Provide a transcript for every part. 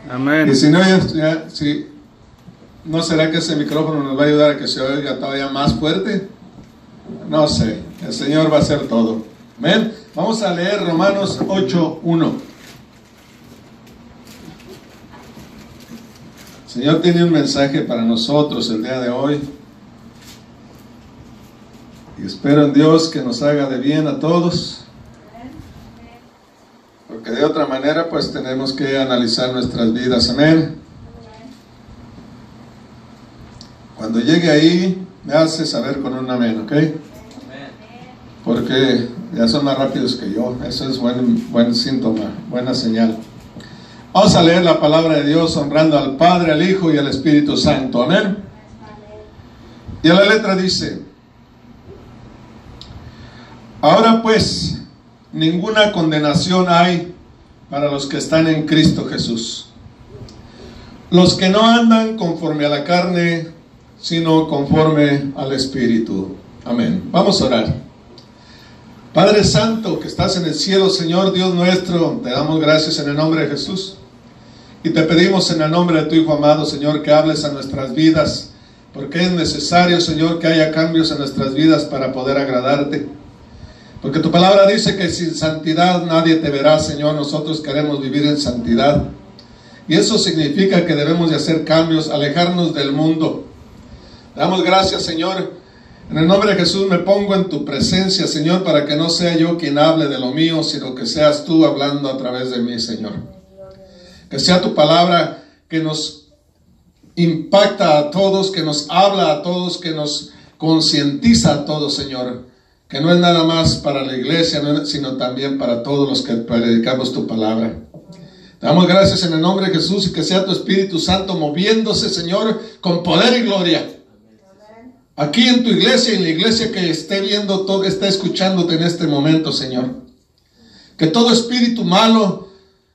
Amén. Y si no, si ¿no será que ese micrófono nos va a ayudar a que se oiga todavía más fuerte? No sé, el Señor va a hacer todo. Amén. Vamos a leer Romanos 8:1. El Señor tiene un mensaje para nosotros el día de hoy. Y espero en Dios que nos haga de bien a todos. Porque de otra manera pues tenemos que analizar nuestras vidas. Amén. Cuando llegue ahí, me hace saber con un amén, ¿ok? Porque ya son más rápidos que yo. Eso es buen síntoma, buena señal. Vamos a leer la palabra de Dios honrando al Padre, al Hijo y al Espíritu Santo. Amén. Y la letra dice: ahora pues, ninguna condenación hay para los que están en Cristo Jesús. Los que no andan conforme a la carne, sino conforme al Espíritu. Amén. Vamos a orar. Padre Santo, que estás en el cielo, Señor Dios nuestro, te damos gracias en el nombre de Jesús. Y te pedimos en el nombre de tu Hijo amado, Señor, que hables a nuestras vidas, porque es necesario, Señor, que haya cambios en nuestras vidas para poder agradarte. Porque tu palabra dice que sin santidad nadie te verá, Señor. Nosotros queremos vivir en santidad. Y eso significa que debemos de hacer cambios, alejarnos del mundo. Te damos gracias, Señor. En el nombre de Jesús me pongo en tu presencia, Señor, para que no sea yo quien hable de lo mío, sino que seas tú hablando a través de mí, Señor. Que sea tu palabra que nos impacta a todos, que nos habla a todos, que nos concientiza a todos, Señor. Que no es nada más para la iglesia, sino también para todos los que predicamos tu palabra. Te damos gracias en el nombre de Jesús y que sea tu Espíritu Santo moviéndose, Señor, con poder y gloria. Aquí en tu iglesia y en la iglesia que esté viendo todo, está escuchándote en este momento, Señor. Que todo espíritu malo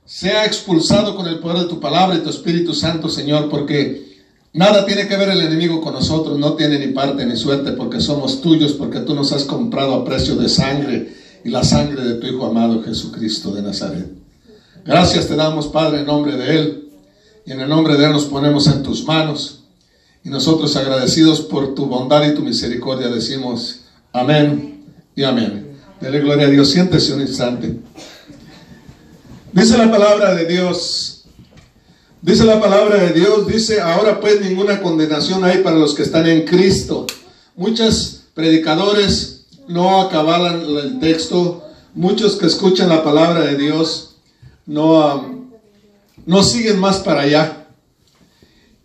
sea expulsado con el poder de tu palabra y tu Espíritu Santo, Señor, porque nada tiene que ver el enemigo con nosotros, no tiene ni parte ni suerte, porque somos tuyos, porque tú nos has comprado a precio de sangre y la sangre de tu Hijo amado Jesucristo de Nazaret. Gracias te damos, Padre, en nombre de Él, y en el nombre de Él nos ponemos en tus manos, y nosotros agradecidos por tu bondad y tu misericordia decimos amén y amén. Dele gloria a Dios. Siéntese un instante. Dice la palabra de Dios, dice, ahora pues ninguna condenación hay para los que están en Cristo. Muchos predicadores no acabalan el texto, muchos que escuchan la palabra de Dios no siguen más para allá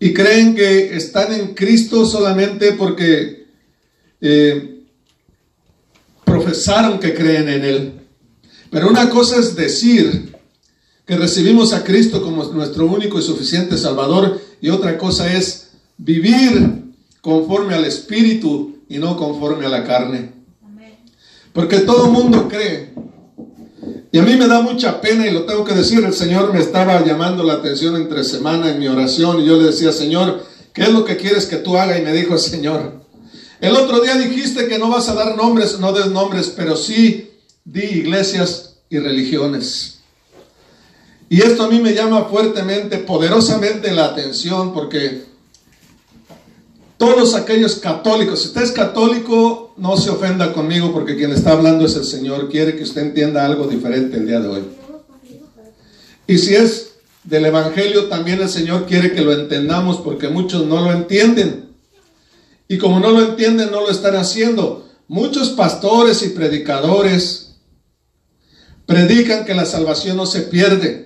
y creen que están en Cristo solamente porque profesaron que creen en Él. Pero una cosa es decir que recibimos a Cristo como nuestro único y suficiente Salvador, y otra cosa es vivir conforme al Espíritu y no conforme a la carne. Porque todo mundo cree, y a mí me da mucha pena y lo tengo que decir. El Señor me estaba llamando la atención entre semana en mi oración, y yo le decía: Señor, ¿qué es lo que quieres que tú haga? Y me dijo: Señor, el otro día dijiste que no vas a dar nombres, no des nombres, pero sí di iglesias y religiones. Y esto a mí me llama fuertemente, poderosamente la atención, porque todos aquellos católicos, si usted es católico, no se ofenda conmigo, porque quien está hablando es el Señor. Quiere que usted entienda algo diferente el día de hoy. Y si es del Evangelio, también el Señor quiere que lo entendamos, porque muchos no lo entienden. Y como no lo entienden, no lo están haciendo. Muchos pastores y predicadores predican que la salvación no se pierde.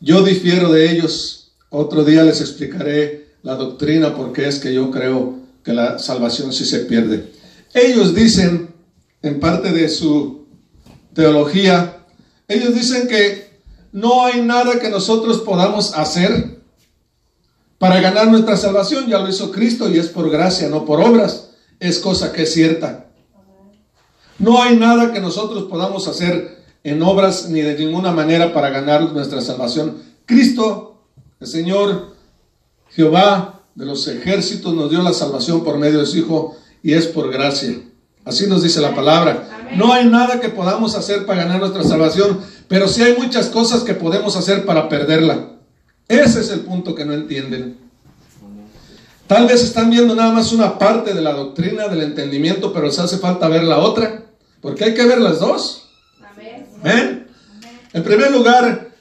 Yo difiero de ellos. Otro día les explicaré la doctrina, porque es que yo creo que la salvación sí se pierde. Ellos dicen, en parte de su teología, ellos dicen que no hay nada que nosotros podamos hacer para ganar nuestra salvación. Ya lo hizo Cristo y es por gracia, no por obras. Es cosa que es cierta. No hay nada que nosotros podamos hacer en obras ni de ninguna manera para ganar nuestra salvación. Cristo, el Señor Jehová de los ejércitos, nos dio la salvación por medio de su Hijo, y es por gracia. Así nos dice la palabra. No hay nada que podamos hacer para ganar nuestra salvación, Pero sí hay muchas cosas que podemos hacer para perderla. Ese es el punto que no entienden. Tal vez están viendo nada más una parte de la doctrina, del entendimiento, pero les hace falta ver la otra, porque hay que ver las dos. Amén. En primer lugar,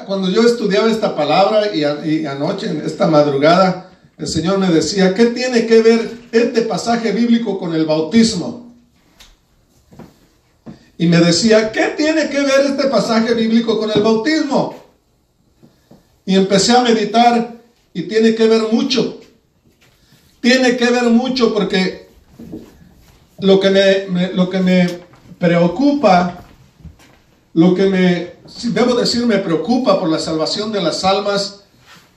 cuando yo estudiaba esta palabra y anoche, en esta madrugada, el Señor me decía, ¿qué tiene que ver este pasaje bíblico con el bautismo? Y me decía, ¿qué tiene que ver este pasaje bíblico con el bautismo? Y empecé a meditar y tiene que ver mucho. Tiene que ver mucho porque lo que me preocupa, debo decir, me preocupa por la salvación de las almas,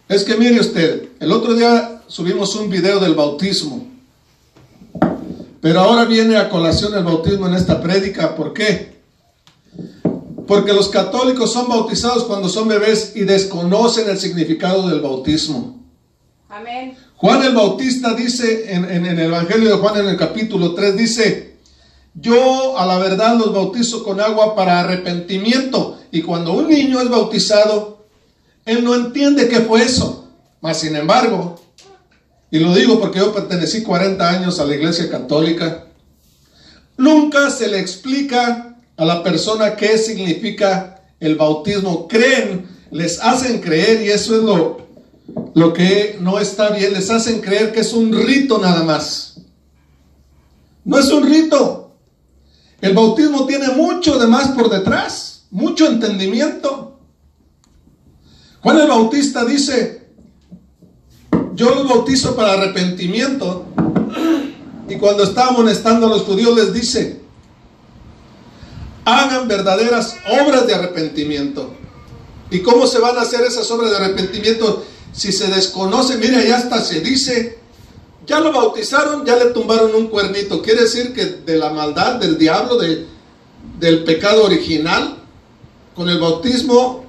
es que mire usted, el otro día subimos un video del bautismo, pero ahora viene a colación el bautismo en esta prédica. ¿Por qué? Porque los católicos son bautizados cuando son bebés y desconocen el significado del bautismo. Amén. Juan el Bautista dice en el Evangelio de Juan, en el capítulo 3, dice: yo a la verdad los bautizo con agua para arrepentimiento. Y cuando un niño es bautizado, él no entiende qué fue eso. Mas sin embargo, y lo digo porque yo pertenecí 40 años a la Iglesia Católica, nunca se le explica a la persona qué significa el bautismo. Les hacen creer, y eso es lo que no está bien, les hacen creer que es un rito nada más. No es un rito. El bautismo tiene mucho de más por detrás, mucho entendimiento. Juan el Bautista dice: yo los bautizo para arrepentimiento. Y cuando está amonestando a los judíos les dice: hagan verdaderas obras de arrepentimiento. ¿Y cómo se van a hacer esas obras de arrepentimiento si se desconoce? Mira, ya hasta se dice, ya lo bautizaron, ya le tumbaron un cuernito. Quiere decir que de la maldad del diablo, del pecado original, con el bautismo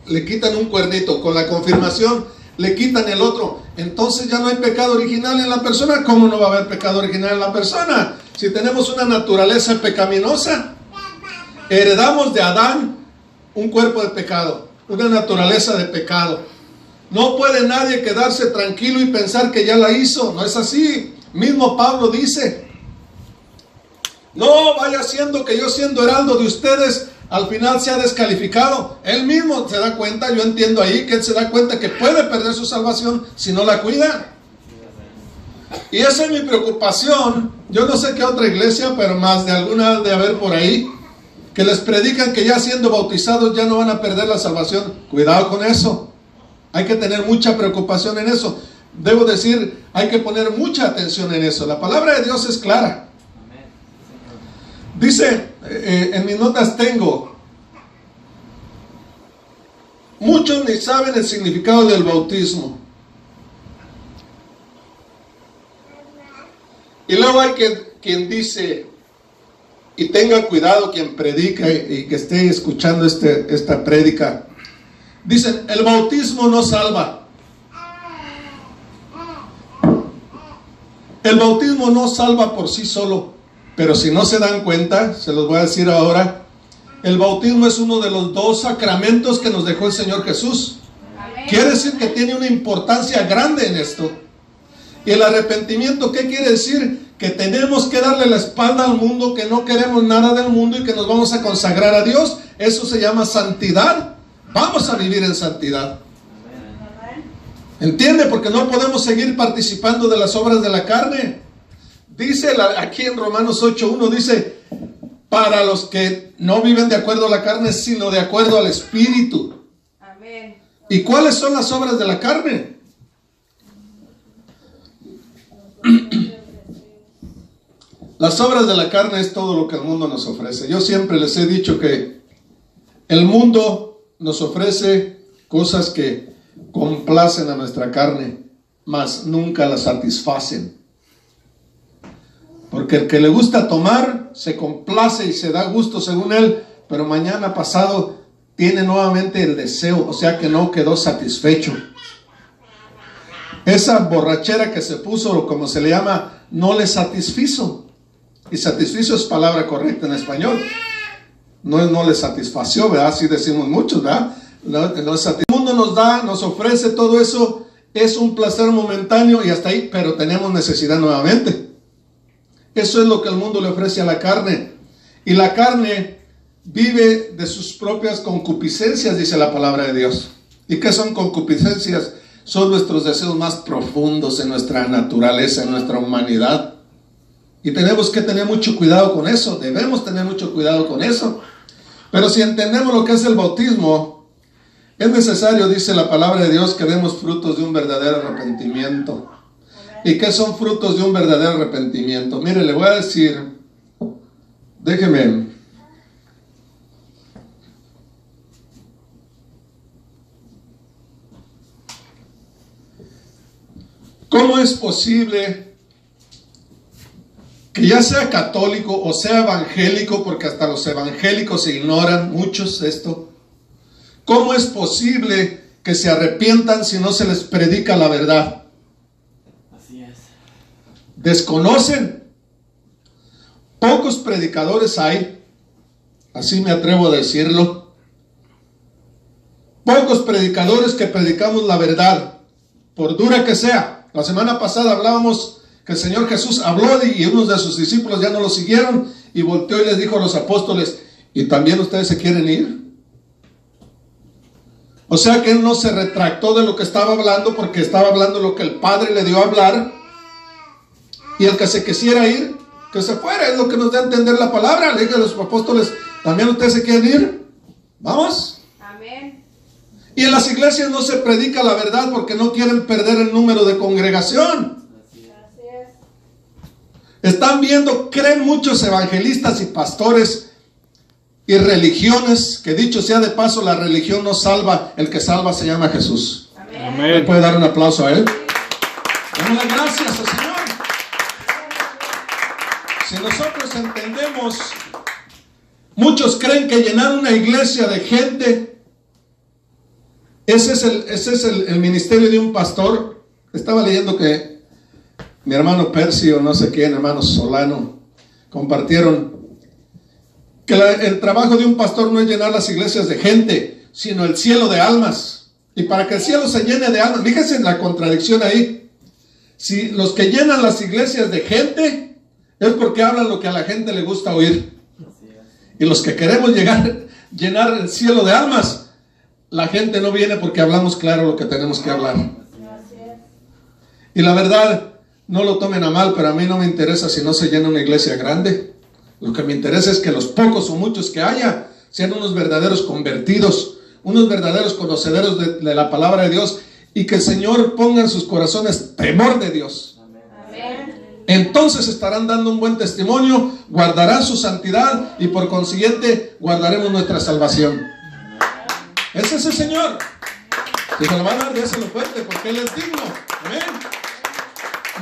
le quitan un cuernito, con la confirmación le quitan el otro. Entonces ya no hay pecado original en la persona. ¿Cómo no va a haber pecado original en la persona? Si tenemos una naturaleza pecaminosa, heredamos de Adán un cuerpo de pecado, una naturaleza de pecado. No puede nadie quedarse tranquilo y pensar que ya la hizo. No es así. Mismo Pablo dice: no vaya siendo que yo, siendo heraldo de ustedes, al final sea descalificado. Él mismo se da cuenta, yo entiendo ahí que él se da cuenta que puede perder su salvación si no la cuida. Y esa es mi preocupación. Yo no sé qué otra iglesia, pero más de alguna de haber por ahí, que les predican que ya siendo bautizados ya no van a perder la salvación. Cuidado con eso. Hay que tener mucha preocupación en eso. Debo decir, hay que poner mucha atención en eso. La palabra de Dios es clara. Dice, en mis notas tengo: muchos ni saben el significado del bautismo. Y luego hay quien dice, y tenga cuidado quien predica y que esté escuchando esta prédica. Dicen: el bautismo no salva. El bautismo no salva por sí solo. Pero si no se dan cuenta, se los voy a decir ahora, el bautismo es uno de los 2 sacramentos que nos dejó el Señor Jesús. Amén. Quiere decir que tiene una importancia grande en esto. Y el arrepentimiento, ¿qué quiere decir? Que tenemos que darle la espalda al mundo, que no queremos nada del mundo y que nos vamos a consagrar a Dios. Eso se llama santidad. Vamos a vivir en santidad. ¿Entiende? Porque no podemos seguir participando de las obras de la carne. Dice aquí en Romanos 8:1, dice: para los que no viven de acuerdo a la carne, sino de acuerdo al Espíritu. Amén. ¿Y cuáles son las obras de la carne? Las obras de la carne es todo lo que el mundo nos ofrece. Yo siempre les he dicho que el mundo nos ofrece cosas que complacen a nuestra carne, mas nunca la satisfacen. Porque el que le gusta tomar se complace y se da gusto según él, pero mañana pasado tiene nuevamente el deseo, o sea que no quedó satisfecho. Esa borrachera que se puso, o como se le llama, no le satisfizo. Y satisfizo es palabra correcta en español. no les satisfació, ¿verdad? Así decimos muchos, ¿verdad? El mundo nos da, nos ofrece todo eso, es un placer momentáneo y hasta ahí, pero tenemos necesidad nuevamente. Eso es lo que el mundo le ofrece a la carne. Y la carne vive de sus propias concupiscencias, dice la palabra de Dios. ¿Y qué son concupiscencias? Son nuestros deseos más profundos en nuestra naturaleza, en nuestra humanidad. Y tenemos que tener mucho cuidado con eso, debemos tener mucho cuidado con eso. Pero si entendemos lo que es el bautismo, es necesario, dice la palabra de Dios, que demos frutos de un verdadero arrepentimiento. ¿Y qué son frutos de un verdadero arrepentimiento? Mire, le voy a decir, déjeme. ¿Cómo es posible que ya sea católico o sea evangélico, porque hasta los evangélicos se ignoran muchos esto? ¿Cómo es posible que se arrepientan si no se les predica la verdad? Así es. Desconocen. Pocos predicadores hay, así me atrevo a decirlo. Pocos predicadores que predicamos la verdad, por dura que sea. La semana pasada hablábamos que el Señor Jesús habló y unos de sus discípulos ya no lo siguieron y volteó y les dijo a los apóstoles, ¿y también ustedes se quieren ir? O sea que él no se retractó de lo que estaba hablando, porque estaba hablando lo que el Padre le dio a hablar, y el que se quisiera ir, que se fuera. Es lo que nos da a entender la palabra. Le dije a los apóstoles, ¿también ustedes se quieren ir? Vamos. Amén. Y en las iglesias no se predica la verdad porque no quieren perder el número de congregación. Así es. Están viendo, creen muchos evangelistas y pastores y religiones, que dicho sea de paso, la religión no salva, el que salva se llama Jesús. Amén. ¿Le puede dar un aplauso a él? Démosle gracias al Señor. Si nosotros entendemos, muchos creen que llenar una iglesia de gente, ese es el ministerio de un pastor. Estaba leyendo que mi hermano Percy o no sé quién, hermano Solano, compartieron que el trabajo de un pastor no es llenar las iglesias de gente, sino el cielo de almas. Y para que el cielo se llene de almas, fíjense en la contradicción ahí. Si los que llenan las iglesias de gente es porque hablan lo que a la gente le gusta oír. Y los que queremos llenar el cielo de almas, la gente no viene porque hablamos claro lo que tenemos que hablar. Y la verdad, no lo tomen a mal, pero a mí no me interesa si no se llena una iglesia grande. Lo que me interesa es que los pocos o muchos que haya sean unos verdaderos convertidos, unos verdaderos conocedores de la palabra de Dios, y que el Señor ponga en sus corazones temor de Dios. Amén. Entonces estarán dando un buen testimonio, guardarán su santidad y por consiguiente guardaremos nuestra salvación. Ese es el Señor. Si se lo va a dar, déselo fuerte, porque Él es digno. Amén.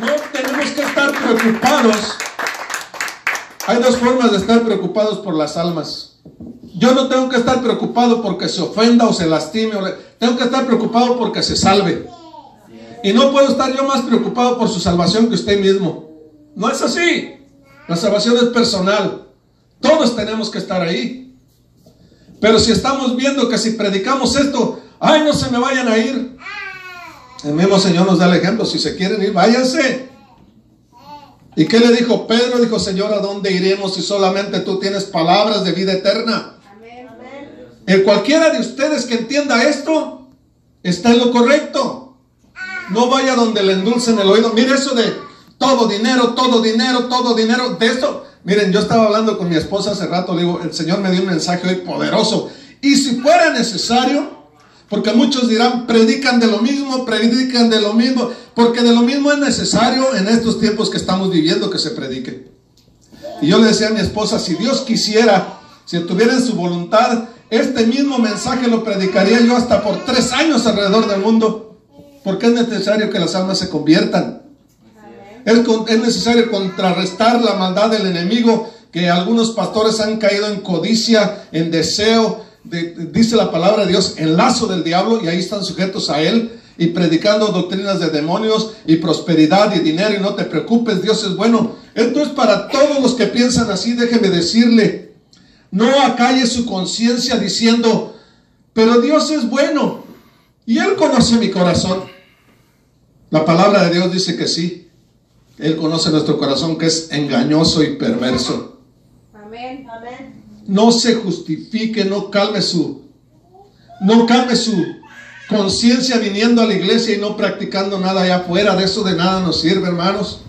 No tenemos que estar preocupados. Hay dos formas de estar preocupados por las almas. Yo no tengo que estar preocupado porque se ofenda o se lastime. Tengo que estar preocupado porque se salve. Y no puedo estar yo más preocupado por su salvación que usted mismo. No es así. La salvación es personal. Todos tenemos que estar ahí. Pero si estamos viendo que si predicamos esto, ¡ay, no se me vayan a ir! El mismo Señor nos da el ejemplo. Si se quieren ir, váyanse. ¿Y qué le dijo Pedro? Dijo, Señor, ¿a dónde iremos si solamente tú tienes palabras de vida eterna? Amén. Cualquiera de ustedes que entienda esto, está en lo correcto. No vaya donde le endulcen el oído. Mire eso de todo dinero, todo dinero, todo dinero. De esto, miren, yo estaba hablando con mi esposa hace rato. Le digo, el Señor me dio un mensaje hoy poderoso. Y si fuera necesario, porque muchos dirán, predican de lo mismo, porque de lo mismo es necesario en estos tiempos que estamos viviendo que se predique. Y yo le decía a mi esposa, si Dios quisiera, si estuviera en su voluntad, este mismo mensaje lo predicaría yo hasta por 3 años alrededor del mundo, porque es necesario que las almas se conviertan. Es necesario contrarrestar la maldad del enemigo, que algunos pastores han caído en codicia, en deseo, dice la palabra de Dios, en lazo del diablo, y ahí están sujetos a él, y predicando doctrinas de demonios, y prosperidad, y dinero, y no te preocupes, Dios es bueno. Esto es para todos los que piensan así. Déjeme decirle, No acalle su conciencia diciendo, pero Dios es bueno y Él conoce mi corazón. La palabra de Dios dice que sí. Él conoce nuestro corazón, que es engañoso y perverso. Amén. Amén. No se justifique, no calme su conciencia viniendo a la iglesia y no practicando nada allá afuera. De eso de nada nos sirve, hermanos.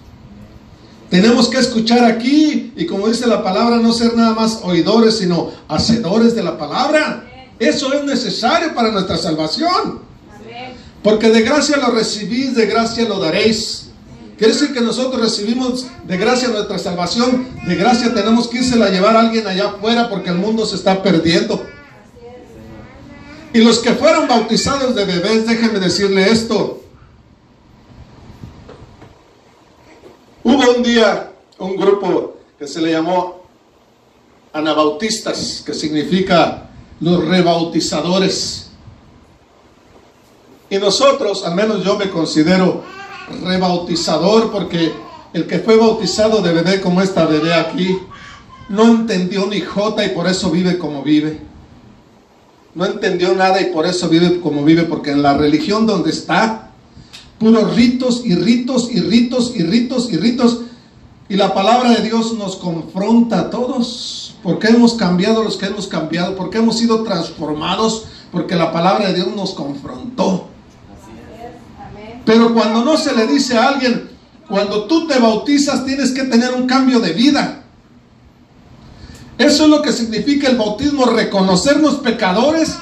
Tenemos que escuchar aquí y, como dice la palabra, no ser nada más oidores, sino hacedores de la palabra. Eso es necesario para nuestra salvación. Amén. Porque de gracia lo recibís, de gracia lo daréis. Quiere decir que nosotros recibimos de gracia nuestra salvación. De gracia tenemos que írsela a llevar a alguien allá afuera, porque el mundo se está perdiendo. Y los que fueron bautizados de bebés, déjenme decirle esto. Hubo un día un grupo que se le llamó anabautistas, que significa los rebautizadores. Y nosotros, al menos yo me considero rebautizador, porque el que fue bautizado de bebé, como esta bebé aquí, no entendió ni jota y por eso vive como vive. No entendió nada y por eso vive como vive, porque en la religión donde está, puros ritos y ritos y ritos y ritos y ritos. Y la palabra de Dios nos confronta a todos. ¿Por qué hemos cambiado los que hemos cambiado? ¿Por qué hemos sido transformados? Porque la palabra de Dios nos confrontó. Pero cuando no se le dice a alguien, cuando tú te bautizas tienes que tener un cambio de vida. Eso es lo que significa el bautismo, reconocernos pecadores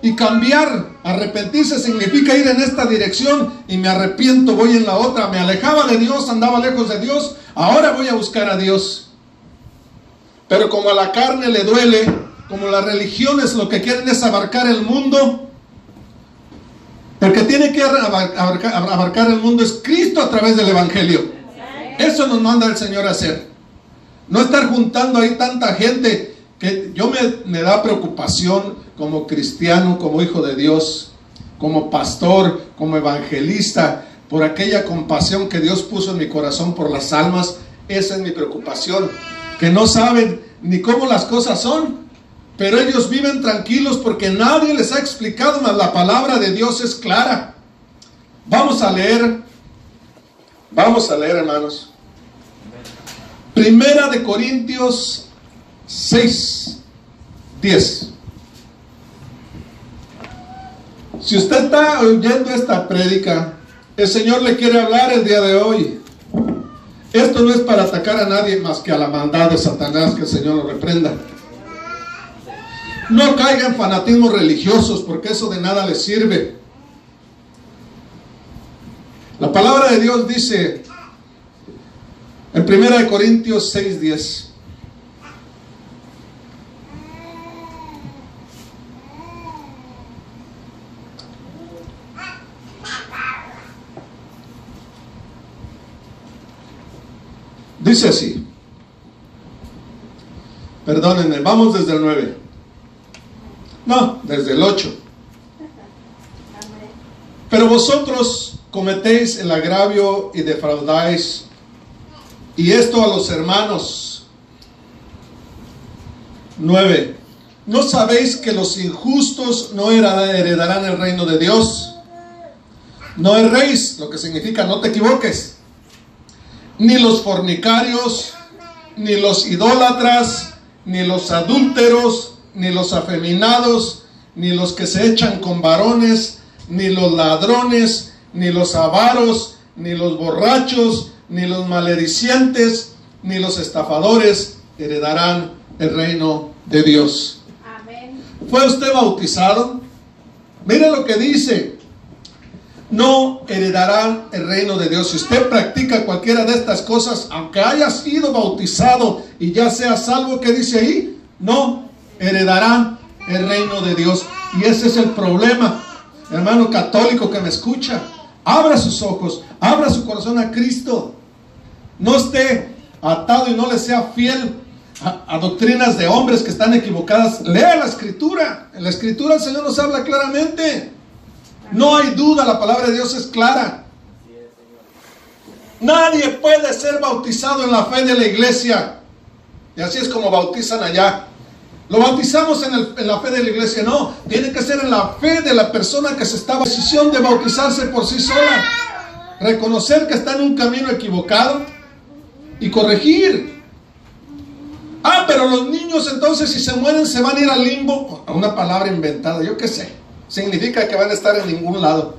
y cambiar. Arrepentirse significa ir en esta dirección y me arrepiento, voy en la otra. Me alejaba de Dios, andaba lejos de Dios, ahora voy a buscar a Dios. Pero como a la carne le duele, como las religiones lo que quieren es abarcar el mundo, el que tiene que abarcar el mundo es Cristo a través del Evangelio. Eso nos manda el Señor a hacer. No estar juntando ahí tanta gente, que yo me da preocupación como cristiano, como hijo de Dios, como pastor, como evangelista, por aquella compasión que Dios puso en mi corazón por las almas. Esa es mi preocupación, que no saben ni cómo las cosas son, pero ellos viven tranquilos porque nadie les ha explicado, mas la palabra de Dios es clara. Vamos a leer, hermanos. Primera de Corintios 6, 10. Si usted está oyendo esta prédica, el Señor le quiere hablar el día de hoy. Esto no es para atacar a nadie más que a la maldad de Satanás, que el Señor lo reprenda. No caiga en fanatismos religiosos, porque eso de nada les sirve. La palabra de Dios dice en 1 Corintios 6:10. Dice así. Perdónenme, vamos desde el 9. No, desde el 8. Pero vosotros cometéis el agravio y defraudáis, y esto a los hermanos. 9. ¿No sabéis que los injustos no heredarán el reino de Dios? No erréis, lo que significa no te equivoques. Ni los fornicarios, ni los idólatras, ni los adúlteros, ni los afeminados, ni los que se echan con varones, ni los ladrones, ni los avaros, ni los borrachos, ni los maledicientes, ni los estafadores heredarán el reino de Dios. Amén. ¿Fue usted bautizado? Mire lo que dice. No heredarán el reino de Dios. Si usted practica cualquiera de estas cosas, aunque haya sido bautizado y ya sea salvo, ¿qué dice ahí? No heredarán el reino de Dios. Y ese es el problema, hermano católico que me escucha. Abra sus ojos, abra su corazón a Cristo. No esté atado y no le sea fiel a doctrinas de hombres que están equivocadas. Lea la Escritura. En la Escritura el Señor nos habla claramente. No hay duda, la palabra de Dios es clara. Nadie puede ser bautizado en la fe de la iglesia. Y así es como bautizan allá. Lo bautizamos en la fe de la iglesia. No, tiene que ser en la fe de la persona que se está en decisión de bautizarse por sí sola. Reconocer que está en un camino equivocado y corregir. Pero los niños entonces, si se mueren, se van a ir al limbo. Una palabra inventada, yo qué sé. Significa que van a estar en ningún lado.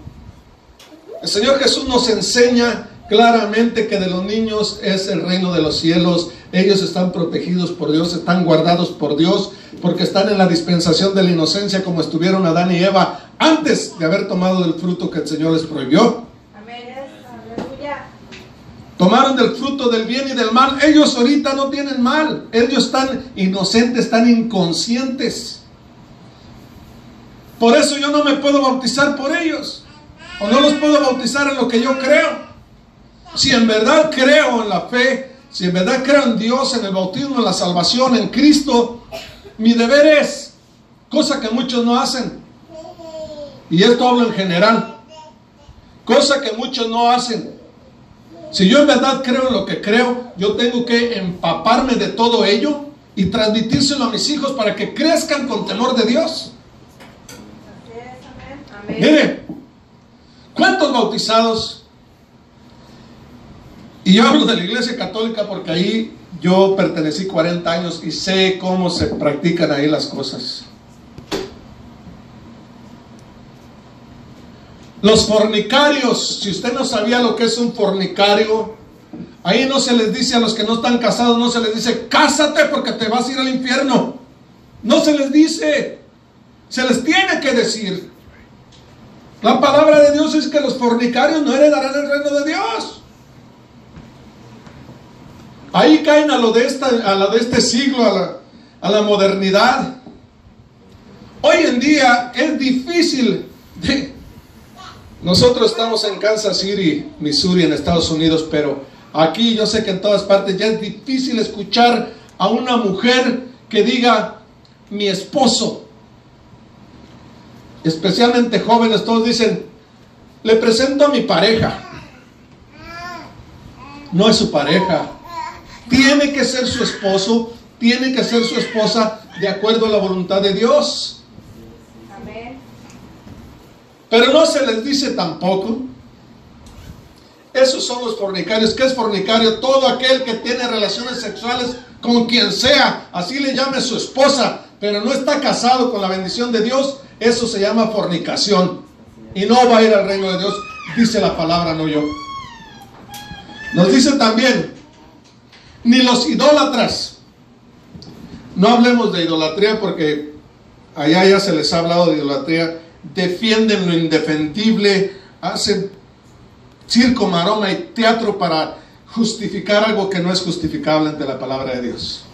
El Señor Jesús nos enseña claramente que de los niños es el reino de los cielos. Ellos están protegidos por Dios, están guardados por Dios, porque están en la dispensación de la inocencia, como estuvieron Adán y Eva antes de haber tomado del fruto que el Señor les prohibió. Amén. Aleluya. Tomaron del fruto del bien y del mal. Ellos ahorita no tienen mal. Ellos están inocentes, están inconscientes. Por eso yo no me puedo bautizar por ellos, o no los puedo bautizar en lo que yo creo. Si en verdad creo en la fe, si en verdad creo en Dios, en el bautismo, en la salvación, en Cristo, mi deber es, cosa que muchos no hacen, y esto hablo en general, cosa que muchos no hacen. Si yo en verdad creo en lo que creo, yo tengo que empaparme de todo ello y transmitírselo a mis hijos para que crezcan con temor de Dios. Amén. Mire, ¿cuántos bautizados? Y yo hablo de la iglesia católica porque ahí yo pertenecí 40 años y sé cómo se practican ahí las cosas. Los fornicarios, si usted no sabía lo que es un fornicario, ahí no se les dice a los que no están casados, no se les dice, cásate porque te vas a ir al infierno. No se les dice, se les tiene que decir. La palabra de Dios es que los fornicarios no heredarán el reino de Dios. Ahí caen a lo de este siglo, a la modernidad. Hoy en día es difícil. Nosotros estamos en Kansas City, Missouri, en Estados Unidos, pero aquí yo sé que en todas partes ya es difícil escuchar a una mujer que diga, mi esposo. Especialmente jóvenes, todos dicen, le presento a mi pareja. No es su pareja. Tiene que ser su esposo, tiene que ser su esposa de acuerdo a la voluntad de Dios. Amén. Pero no se les dice tampoco. Esos son los fornicarios. ¿Qué es fornicario? Todo aquel que tiene relaciones sexuales con quien sea, así le llame su esposa, pero no está casado con la bendición de Dios. Eso se llama fornicación y no va a ir al reino de Dios, dice la palabra, no yo. Nos dice también, ni los idólatras. No hablemos de idolatría porque allá ya se les ha hablado de idolatría. Defienden lo indefendible, hacen circo, maroma y teatro para justificar algo que no es justificable ante la palabra de Dios.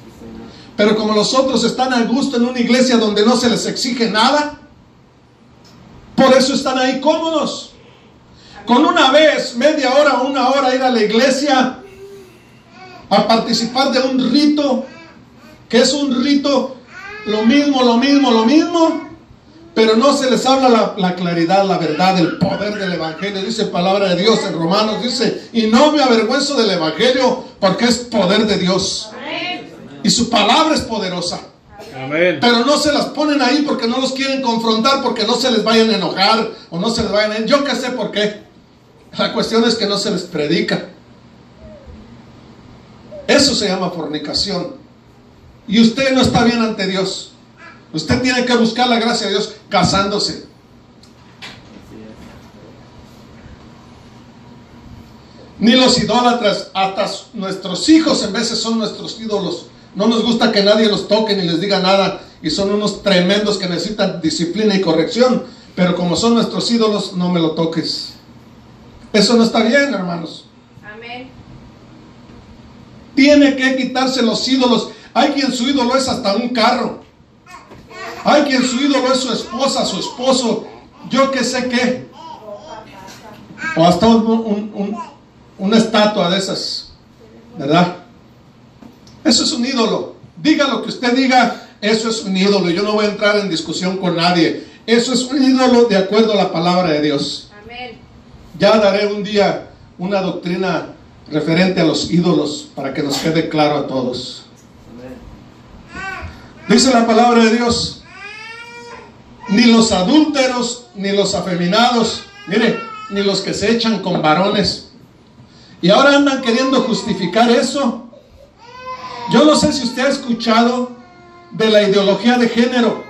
Pero como los otros están a gusto en una iglesia donde no se les exige nada, por eso están ahí cómodos. Con una vez, media hora o una hora ir a la iglesia a participar de un rito, que es un rito lo mismo, pero no se les habla la claridad, la verdad, el poder del evangelio. Dice palabra de Dios en Romanos, dice, y no me avergüenzo del evangelio porque es poder de Dios. Amén. Y su palabra es poderosa. Amén. Pero no se las ponen ahí porque no los quieren confrontar, porque no se les vayan a enojar o no se les vayan a... Yo qué sé por qué. La cuestión es que no se les predica. Eso se llama fornicación. Y usted no está bien ante Dios. Usted tiene que buscar la gracia de Dios casándose. Ni los idólatras, hasta nuestros hijos en veces son nuestros ídolos. No nos gusta que nadie los toque ni les diga nada, y son unos tremendos que necesitan disciplina y corrección, pero como son nuestros ídolos, no me lo toques. Eso no está bien, hermanos. Amén. Tiene que quitarse los ídolos. Hay quien su ídolo es hasta un carro. Hay quien su ídolo es su esposa, su esposo, yo qué sé qué. O hasta una estatua de esas, ¿verdad? Eso es un ídolo. Diga lo que usted diga, eso es un ídolo. Yo no voy a entrar en discusión con nadie. Eso es un ídolo de acuerdo a la palabra de Dios. Amén. Ya daré un día una doctrina referente a los ídolos para que nos quede claro a todos. Dice la palabra de Dios, ni los adúlteros, ni los afeminados, mire, ni los que se echan con varones. Y ahora andan queriendo justificar eso. Yo no sé si usted ha escuchado de la ideología de género,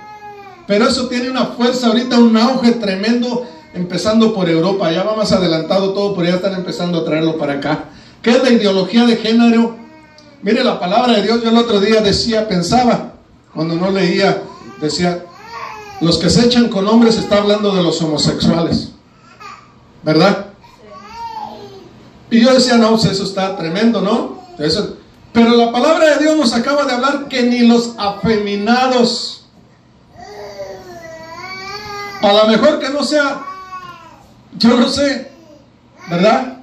pero eso tiene una fuerza ahorita, un auge tremendo, empezando por Europa. Ya va más adelantado todo, pero ya están empezando a traerlo para acá. ¿Qué es la ideología de género? Mire, la palabra de Dios, yo el otro día pensaba, cuando no leía, decía, los que se echan con hombres, está hablando de los homosexuales, ¿verdad? Y yo decía, no, pues eso está tremendo, ¿no? Pero la palabra de Dios nos acaba de hablar que ni los afeminados, a lo mejor que no sea, yo no sé, ¿verdad?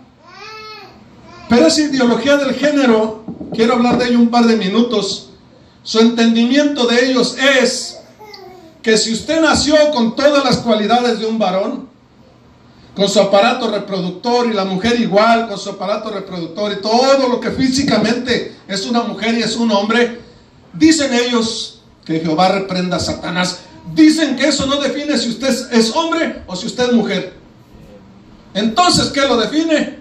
Pero esa ideología del género, quiero hablar de ello un par de minutos. Su entendimiento de ellos es que si usted nació con todas las cualidades de un varón, con su aparato reproductor, y la mujer igual, con su aparato reproductor y todo lo que físicamente es una mujer y es un hombre, dicen ellos, que Jehová reprenda a Satanás, dicen que eso no define si usted es hombre o si usted es mujer. Entonces, ¿qué lo define?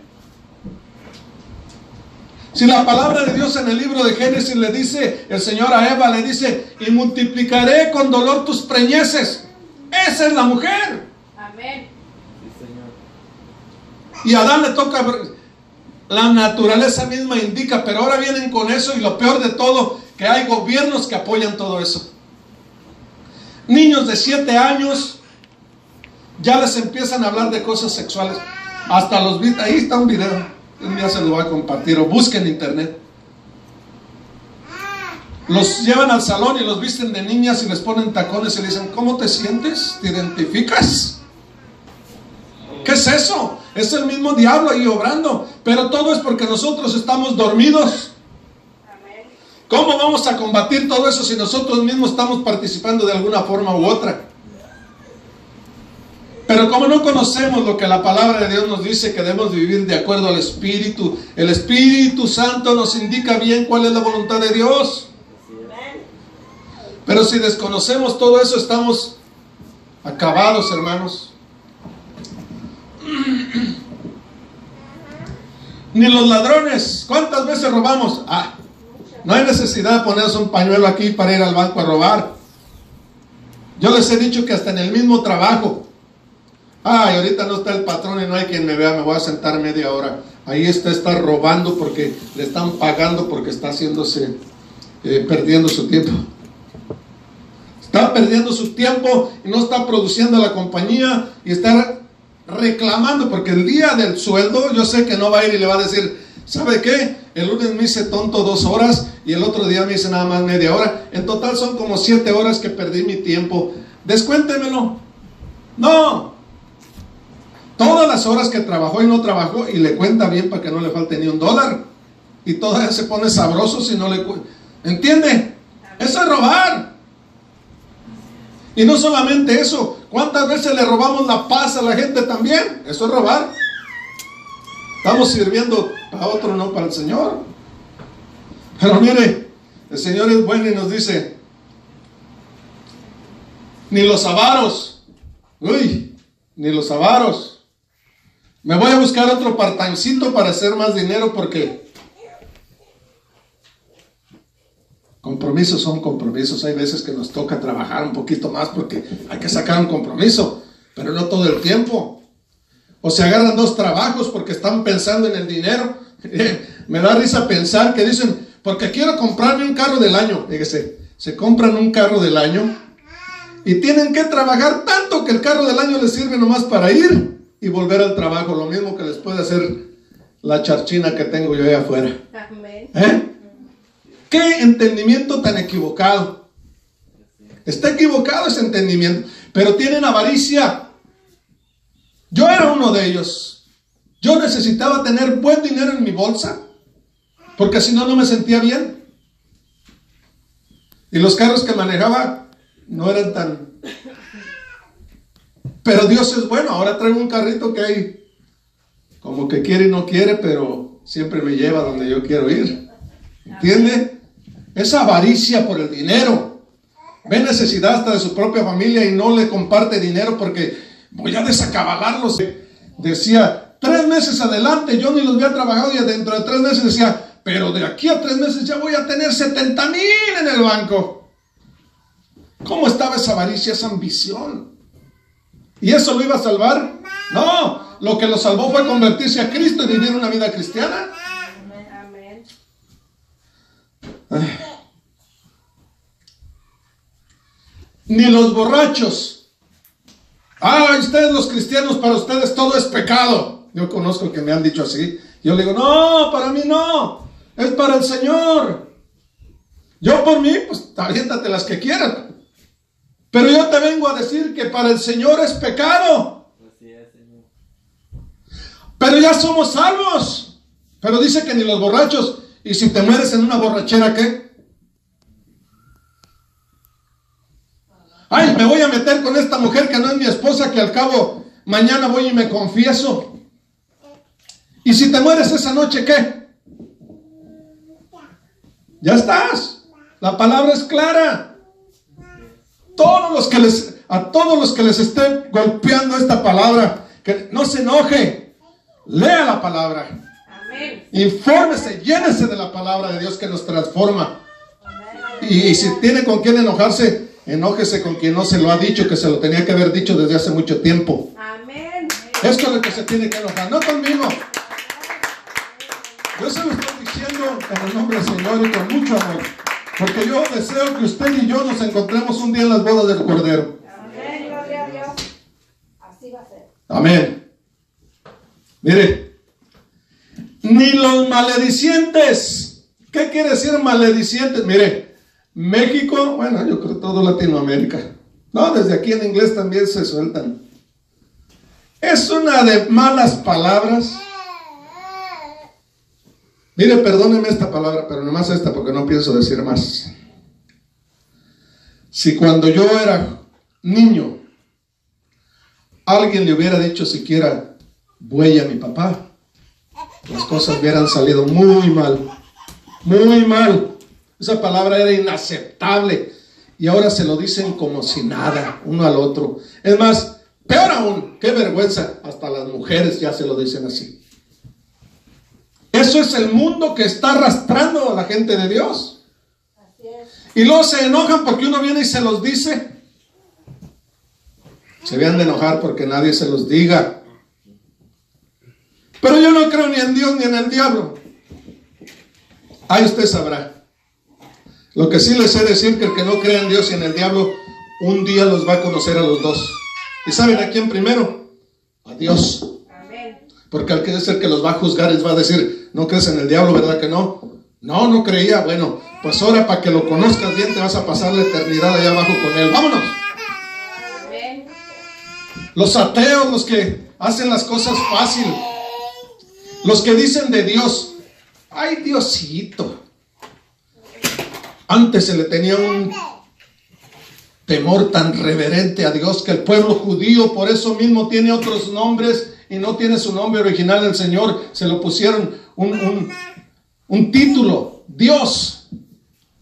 Si la palabra de Dios en el libro de Génesis le dice, el Señor a Eva le dice, y multiplicaré con dolor tus preñeces. Esa es la mujer. Amén. Y a Adán le toca, la naturaleza misma indica, pero ahora vienen con eso, y lo peor de todo, que hay gobiernos que apoyan todo eso. Niños de 7 años ya les empiezan a hablar de cosas sexuales. Hasta los videos, ahí está un video, un día se lo voy a compartir, o busquen en internet. Los llevan al salón y los visten de niñas y les ponen tacones y le dicen, ¿cómo te sientes? ¿Te identificas? ¿Qué es eso? Es el mismo diablo ahí obrando, pero todo es porque nosotros estamos dormidos. ¿Cómo vamos a combatir todo eso si nosotros mismos estamos participando de alguna forma u otra? Pero como no conocemos lo que la palabra de Dios nos dice, que debemos vivir de acuerdo al Espíritu. El Espíritu Santo nos indica bien cuál es la voluntad de Dios. Pero si desconocemos todo eso, estamos acabados, hermanos. Ni los ladrones. ¿Cuántas veces robamos? No hay necesidad de ponerse un pañuelo aquí para ir al banco a robar. Yo les he dicho que hasta en el mismo trabajo. Y ahorita no está el patrón y no hay quien me vea, me voy a sentar media hora. Ahí está robando porque le están pagando, porque está haciéndose, perdiendo su tiempo. Está perdiendo su tiempo y no está produciendo la compañía y está reclamando, porque el día del sueldo yo sé que no va a ir y le va a decir, ¿sabe qué? El lunes me hice tonto 2 horas y el otro día me hice nada más media hora. En total son como 7 horas que perdí mi tiempo. Descuéntemelo. No. Todas las horas que trabajó y no trabajó, y le cuenta bien para que no le falte ni $1. Y todavía se pone sabroso si no le cuenta. ¿Entiende? Eso es robar. Y no solamente eso, ¿cuántas veces le robamos la paz a la gente también? Eso es robar. Estamos sirviendo para otro, no para el Señor. Pero mire, el Señor es bueno y nos dice, ni los avaros, ni los avaros. Me voy a buscar otro part-timecito para hacer más dinero, porque compromisos son compromisos. Hay veces que nos toca trabajar un poquito más porque hay que sacar un compromiso, pero no todo el tiempo. O se agarran 2 trabajos porque están pensando en el dinero. Me da risa pensar que dicen, porque quiero comprarme un carro del año. Fíjese, se compran un carro del año y tienen que trabajar tanto que el carro del año les sirve nomás para ir y volver al trabajo. Lo mismo que les puede hacer la charchina que tengo yo allá afuera. ¿Qué entendimiento tan equivocado? Está equivocado ese entendimiento. Pero tienen avaricia. Yo era uno de ellos. Yo necesitaba tener buen dinero en mi bolsa, porque si no, no me sentía bien. Y los carros que manejaba no eran tan... Pero Dios es bueno. Ahora traigo un carrito que hay como que quiere y no quiere, pero siempre me lleva donde yo quiero ir. ¿Entiende? Esa avaricia por el dinero. ve necesidad hasta de su propia familia y no le comparte dinero porque voy a desacabalarlos. Decía, 3 meses adelante yo ni los había trabajado, y dentro de 3 meses decía, pero de aquí a 3 meses ya voy a tener 70,000 en el banco. ¿Cómo estaba esa avaricia, esa ambición? ¿Y eso lo iba a salvar? No, lo que lo salvó fue convertirse a Cristo y vivir una vida cristiana. Amén. Ni los borrachos. Ay, ustedes los cristianos, para ustedes todo es pecado. Yo conozco que me han dicho así. Yo le digo, no, para mí no. Es para el Señor. Yo por mí, pues aviéntate las que quieras. Pero yo te vengo a decir que para el Señor es pecado. Así es, Señor. Pero ya somos salvos. Pero dice que ni los borrachos. Y si te mueres en una borrachera, ¿qué? Ay, me voy a meter con esta mujer que no es mi esposa, que al cabo mañana voy y me confieso. Y si te mueres esa noche, ¿qué? Ya estás. La palabra es clara. A todos los que les esté golpeando esta palabra, que no se enoje. Lea la palabra. Amén. Infórmese, llénese de la palabra de Dios que nos transforma. Y si tiene con quién enojarse, enójese con quien no se lo ha dicho, que se lo tenía que haber dicho desde hace mucho tiempo. Amén. Esto es lo que se tiene que enojar, no conmigo. Yo se lo estoy diciendo en el nombre del Señor y con mucho amor, porque yo deseo que usted y yo nos encontremos un día en las bodas del Cordero. Amén. Gloria a Dios. Así va a ser. Amén. Mire, ni los maledicientes. ¿Qué quiere decir maledicientes? Mire, México, bueno, yo creo todo Latinoamérica. No, desde aquí en inglés también se sueltan. Es una de malas palabras. Mire, perdóneme esta palabra, pero nomás esta porque no pienso decir más. Si cuando yo era niño alguien le hubiera dicho siquiera buey a mi papá, las cosas hubieran salido muy mal. Muy mal. Esa palabra era inaceptable. Y ahora se lo dicen como si nada, uno al otro. Es más, peor aún, qué vergüenza. Hasta las mujeres ya se lo dicen así. Eso es el mundo que está arrastrando a la gente de Dios. Así es. Y luego se enojan porque uno viene y se los dice. Se habían de enojar porque nadie se los diga. Pero yo no creo ni en Dios ni en el diablo. Ahí usted sabrá. Lo que sí les sé decir, que el que no cree en Dios y en el diablo, un día los va a conocer a los dos. ¿Y saben a quién primero? A Dios. Amén. Porque al que es el que los va a juzgar, les va a decir, no crees en el diablo, ¿verdad que no? No, no creía. Bueno, pues ahora para que lo conozcas bien te vas a pasar la eternidad allá abajo con él. ¡Vámonos! Amén. Los ateos, los que hacen las cosas fácil, los que dicen de Dios, ¡ay, Diosito! Antes se le tenía un temor tan reverente a Dios que el pueblo judío por eso mismo tiene otros nombres y no tiene su nombre original el Señor. Se lo pusieron un título, Dios,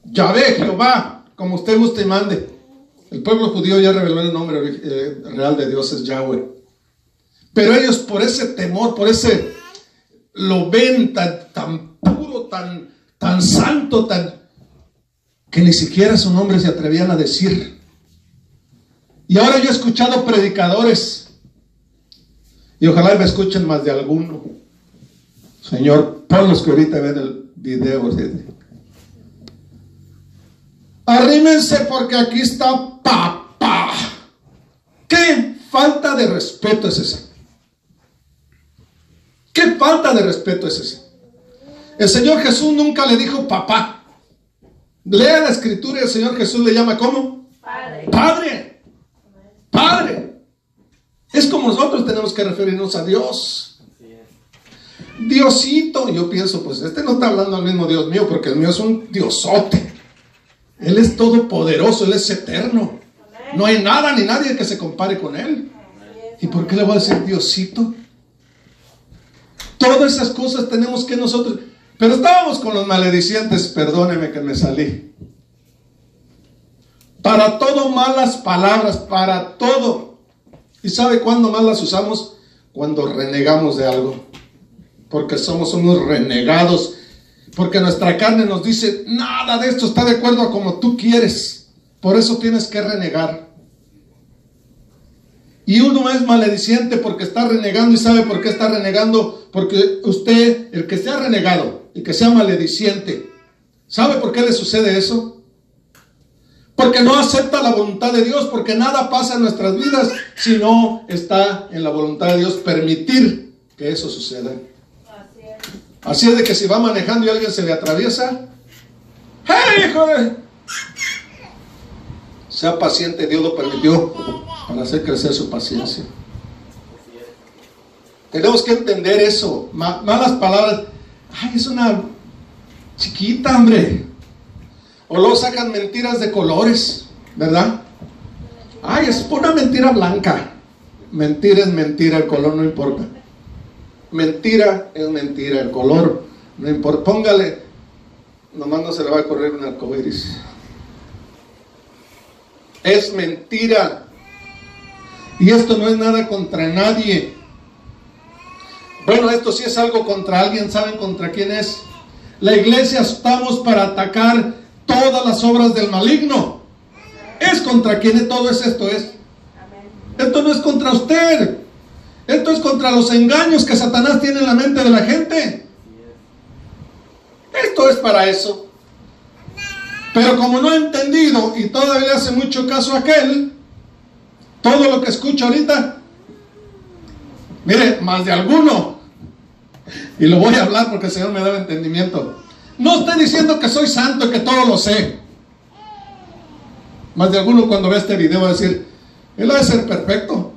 Yahvé, Jehová, como usted guste y mande. El pueblo judío ya reveló el nombre real de Dios, es Yahweh. Pero ellos por ese temor, por ese, lo ven tan puro, tan santo, que ni siquiera su nombre se atrevían a decir. Y ahora yo he escuchado predicadores, y ojalá me escuchen más de alguno. Señor, pon los que ahorita ven el video. Arrímense porque aquí está papá. ¿Qué falta de respeto es esa? ¿Qué falta de respeto es esa? El Señor Jesús nunca le dijo papá. Lea la escritura y el Señor Jesús le llama ¿cómo? Padre. Padre. Padre. Es como nosotros tenemos que referirnos a Dios. Así es. Diosito. Yo pienso, pues este no está hablando al mismo Dios mío, porque el mío es un diosote. Él es todopoderoso, Él es eterno. No hay nada ni nadie que se compare con Él. ¿Y por qué le voy a decir Diosito? Todas esas cosas tenemos que nosotros... Pero estábamos con los maledicientes, perdóneme que me salí. Para todo malas palabras, para todo. ¿Y sabe cuándo más las usamos? Cuando renegamos de algo. Porque somos unos renegados. Porque nuestra carne nos dice, nada de esto está de acuerdo a como tú quieres. Por eso tienes que renegar. Y uno es malediciente porque está renegando. ¿Y sabe por qué está renegando? Porque usted, el que sea renegado y que sea malediciente, ¿sabe por qué le sucede eso? Porque no acepta la voluntad de Dios, porque nada pasa en nuestras vidas si no está en la voluntad de Dios permitir que eso suceda. Así es de que si va manejando y alguien se le atraviesa, ¡hey, hijo de! Sea paciente, Dios lo permitió para hacer crecer su paciencia. Tenemos que entender eso. Malas palabras, ay, es una chiquita, hombre. O luego sacan mentiras de colores, ¿verdad? Ay, es una mentira blanca. Mentira es mentira, el color no importa. Mentira es mentira, el color no importa. Póngale, nomás no se le va a correr un arcoíris. Es mentira. Y esto no es nada contra nadie. Bueno, esto sí es algo contra alguien. ¿Saben contra quién es? La iglesia estamos para atacar todas las obras del maligno. Es contra quien todo es esto es. Esto no es contra usted. Esto es contra los engaños que Satanás tiene en la mente de la gente. Esto es para eso. Pero como no he entendido y todavía hace mucho caso a aquel, todo lo que escucho ahorita, mire, más de alguno, y lo voy a hablar porque el Señor me da el entendimiento. No estoy diciendo que soy santo y que todo lo sé. Más de alguno cuando ve este video va a decir, él ha de ser perfecto.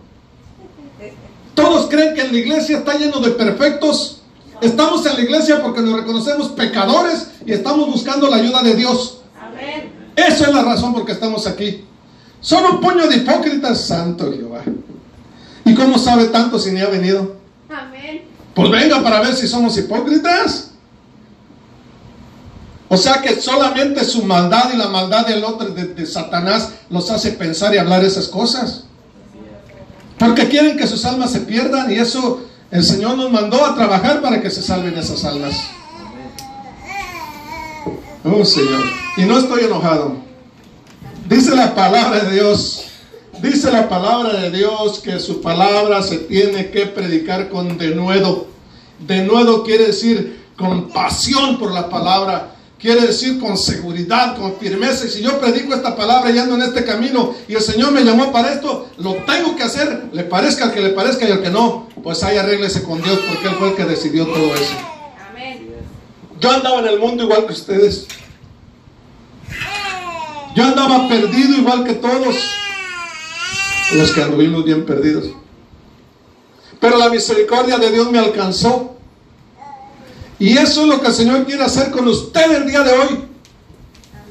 Todos creen que en la iglesia está lleno de perfectos. Estamos en la iglesia porque nos reconocemos pecadores y estamos buscando la ayuda de Dios. Amén. Esa es la razón por que estamos aquí. Son un puño de hipócritas, santo Jehová. ¿Y cómo sabe tanto si ni ha venido? Amén. Pues venga para ver si somos hipócritas. O sea que solamente su maldad y la maldad del otro, de Satanás, los hace pensar y hablar esas cosas. Porque quieren que sus almas se pierdan, y eso el Señor nos mandó a trabajar para que se salven esas almas. Oh Señor, y no estoy enojado. Dice la palabra de Dios, dice la palabra de Dios que su palabra se tiene que predicar con denuedo. Denuedo quiere decir con pasión por la palabra. Quiere decir con seguridad, con firmeza. Y si yo predico esta palabra y ando en este camino y el Señor me llamó para esto, lo tengo que hacer, le parezca al que le parezca y al que no, pues ahí arréglese con Dios, porque Él fue el que decidió todo eso. Amén. Yo andaba en el mundo igual que ustedes. Yo andaba perdido igual que todos los que anduvimos bien perdidos. Pero la misericordia de Dios me alcanzó. Y eso es lo que el Señor quiere hacer con usted el día de hoy.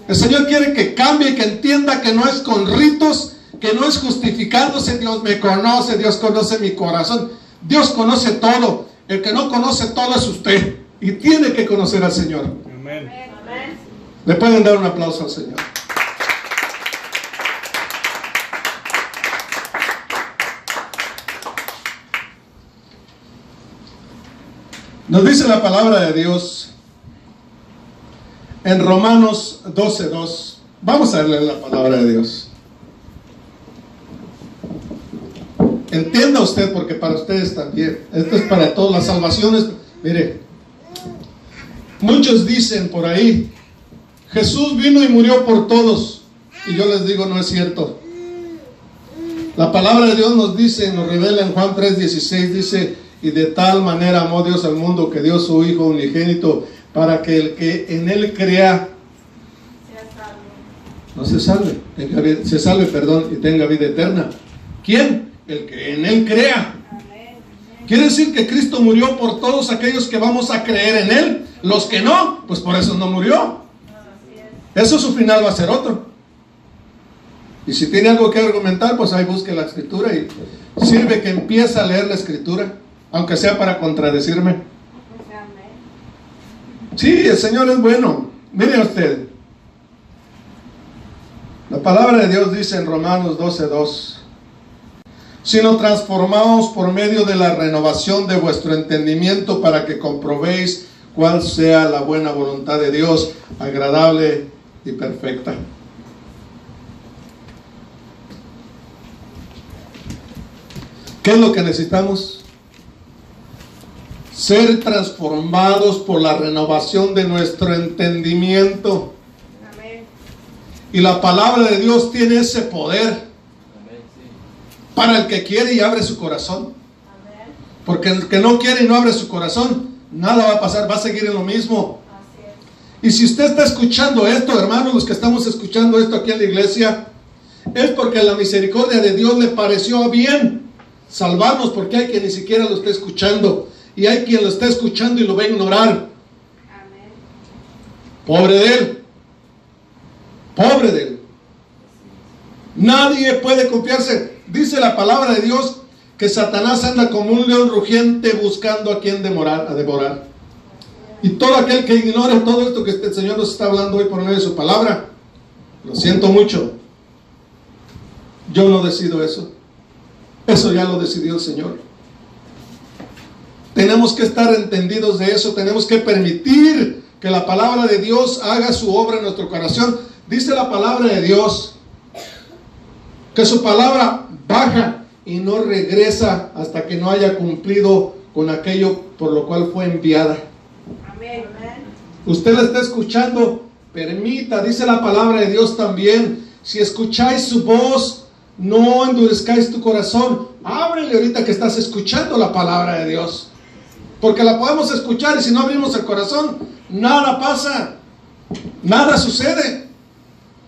El Señor quiere que cambie y que entienda que no es con ritos, que no es justificándose. Dios me conoce, Dios conoce mi corazón. Dios conoce todo. El que no conoce todo es usted. Y tiene que conocer al Señor. Amén. Amén. Le pueden dar un aplauso al Señor. Nos dice la palabra de Dios en Romanos 12:2. Vamos a leer la palabra de Dios. Entienda usted, porque para ustedes también. Esto es para todas las salvaciones. Mire, muchos dicen por ahí, Jesús vino y murió por todos. Y yo les digo, no es cierto. La palabra de Dios nos dice, nos revela en Juan 3:16, dice, y de tal manera amó Dios al mundo que dio su Hijo unigénito para que el que en Él crea no se salve, se salve, perdón, y tenga vida eterna. ¿Quién? El que en Él crea. Quiere decir que Cristo murió por todos aquellos que vamos a creer en Él. Los que no, pues por eso no murió. Eso su final va a ser otro. Y si tiene algo que argumentar, pues ahí busque la Escritura y sirve que empiece a leer la Escritura, aunque sea para contradecirme. Sí, el Señor es bueno. Mire usted, La palabra de Dios dice en Romanos 12:2, sino transformaos por medio de la renovación de vuestro entendimiento para que comprobéis cuál sea la buena voluntad de Dios, agradable y perfecta. ¿Qué es lo que necesitamos? Ser transformados por la renovación de nuestro entendimiento. Amén. Y la palabra de Dios tiene ese poder para el que quiere y abre su corazón. Amén. Porque el que no quiere y no abre su corazón, nada va a pasar, va a seguir en lo mismo. Así es. Y si usted está escuchando esto, hermanos, los que estamos escuchando esto aquí en la iglesia, es porque la misericordia de Dios le pareció bien salvarnos, porque hay quien ni siquiera lo está escuchando, y hay quien lo está escuchando y lo va a ignorar. Amén. Pobre de él. Pobre de él. Nadie puede confiarse. Dice la palabra de Dios que Satanás anda como un león rugiente buscando a quien devorar. Y todo aquel que ignore todo esto que el Señor nos está hablando hoy por medio de su palabra, lo siento mucho. Yo no decido eso. Eso ya lo decidió el Señor. Tenemos que estar entendidos de eso. Tenemos que permitir que la palabra de Dios haga su obra en nuestro corazón. Dice la palabra de Dios que su palabra baja y no regresa hasta que no haya cumplido con aquello por lo cual fue enviada. Amén. Usted la está escuchando, permita, dice la palabra de Dios también, si escucháis su voz, no endurezcáis tu corazón. Ábrele ahorita que estás escuchando la palabra de Dios, porque la podemos escuchar y si no abrimos el corazón, nada pasa, nada sucede.